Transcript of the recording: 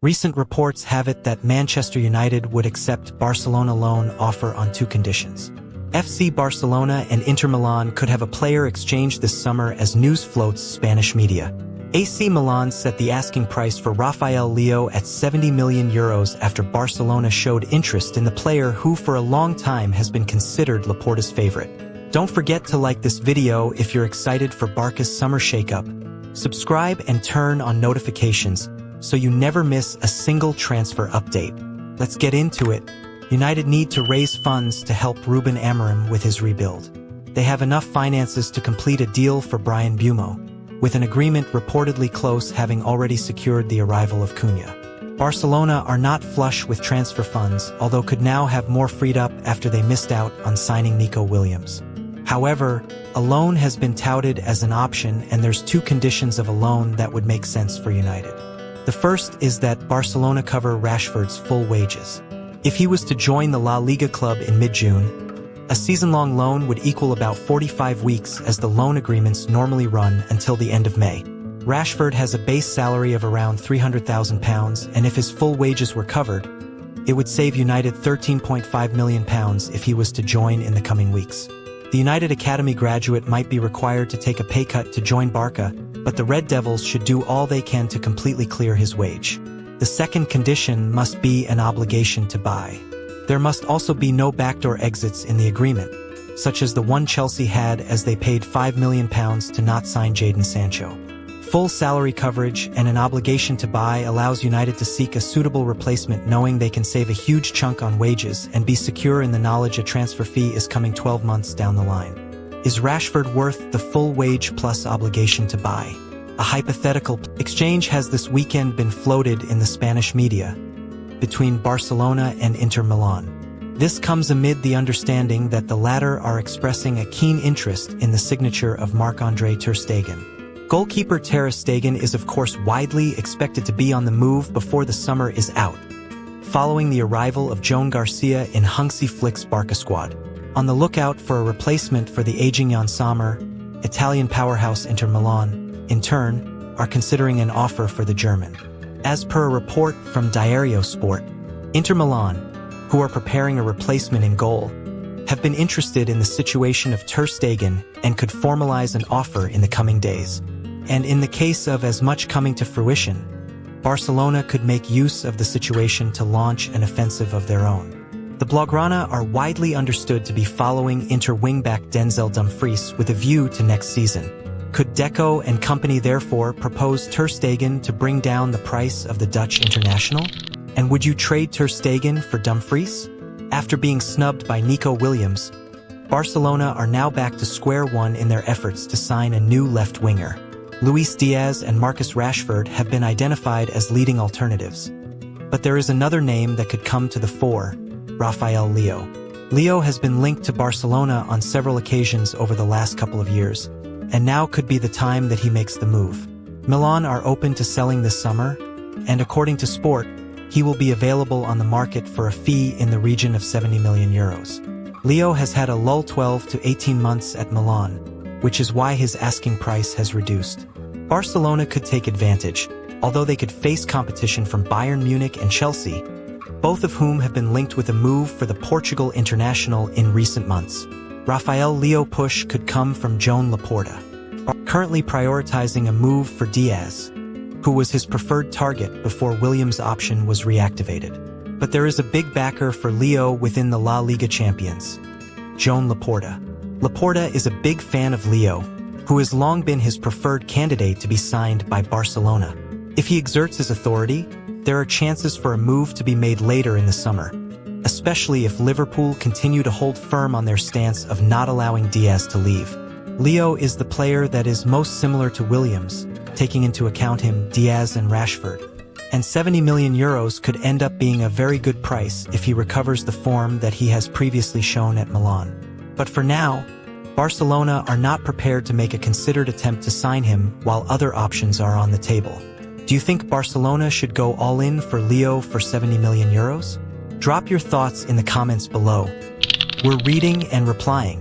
Recent reports have it that Manchester United would accept Barcelona loan offer on 2 conditions. FC Barcelona and Inter Milan could have a player exchanged this summer as news floats Spanish media. AC Milan set the asking price for Rafael Leao at €70 million after Barcelona showed interest in the player who for a long time has been considered Laporta's favorite. Don't forget to like this video if you're excited for Barca's summer shakeup. Subscribe and turn on notifications so you never miss a single transfer update. Let's get into it. United need to raise funds to help Ruben Amorim with his rebuild. They have enough finances to complete a deal for Bryan Mbeumo, with an agreement reportedly close having already secured the arrival of Cunha. Barcelona are not flush with transfer funds, although could now have more freed up after they missed out on signing Nico Williams. However, a loan has been touted as an option, and there's 2 conditions of a loan that would make sense for United. The first is that Barcelona cover Rashford's full wages. If he was to join the La Liga club in mid-June, a season-long loan would equal about 45 weeks as the loan agreements normally run until the end of May. Rashford has a base salary of around £300,000, and if his full wages were covered, it would save United £13.5 million if he was to join in the coming weeks. The United Academy graduate might be required to take a pay cut to join Barca, but the Red Devils should do all they can to completely clear his wage. The second condition must be an obligation to buy. There must also be no backdoor exits in the agreement, such as the one Chelsea had as they paid £5 million to not sign Jadon Sancho. Full salary coverage and an obligation to buy allows United to seek a suitable replacement, knowing they can save a huge chunk on wages and be secure in the knowledge a transfer fee is coming 12 months down the line. Is Rashford worth the full wage plus obligation to buy? A hypothetical exchange has this weekend been floated in the Spanish media between Barcelona and Inter Milan. This comes amid the understanding that the latter are expressing a keen interest in the signature of Marc-Andre Ter Stegen. Goalkeeper Ter Stegen is of course widely expected to be on the move before the summer is out, following the arrival of Joan Garcia in Hansi Flick's Barca squad. On the lookout for a replacement for the aging Jan Sommer, Italian powerhouse Inter Milan, in turn, are considering an offer for the German. As per a report from Diario Sport, Inter Milan, who are preparing a replacement in goal, have been interested in the situation of Ter Stegen and could formalize an offer in the coming days. And in the case of as much coming to fruition, Barcelona could make use of the situation to launch an offensive of their own. The Blaugrana are widely understood to be following Inter wingback Denzel Dumfries with a view to next season. Could Deco and company therefore propose Ter Stegen to bring down the price of the Dutch international? And would you trade Ter Stegen for Dumfries? After being snubbed by Nico Williams, Barcelona are now back to square one in their efforts to sign a new left winger. Luis Diaz and Marcus Rashford have been identified as leading alternatives. But there is another name that could come to the fore: Rafael Leao. Leao has been linked to Barcelona on several occasions over the last couple of years, and now could be the time that he makes the move. Milan are open to selling this summer, and according to Sport, he will be available on the market for a fee in the region of €70 million. Leao has had a lull 12 to 18 months at Milan, which is why his asking price has reduced. Barcelona could take advantage, although they could face competition from Bayern Munich and Chelsea, both of whom have been linked with a move for the Portugal international in recent months. Rafael Leao push could come from Joan Laporta, currently prioritizing a move for Diaz, who was his preferred target before Williams' option was reactivated. But there is a big backer for Leao within the La Liga champions, Joan Laporta. Laporta is a big fan of Leao, who has long been his preferred candidate to be signed by Barcelona. If he exerts his authority, there are chances for a move to be made later in the summer, especially if Liverpool continue to hold firm on their stance of not allowing Diaz to leave. Leao is the player that is most similar to Williams, taking into account him, Diaz and Rashford. And €70 million could end up being a very good price if he recovers the form that he has previously shown at Milan. But for now, Barcelona are not prepared to make a considered attempt to sign him while other options are on the table. Do you think Barcelona should go all in for Leao for €70 million? Drop your thoughts in the comments below. We're reading and replying.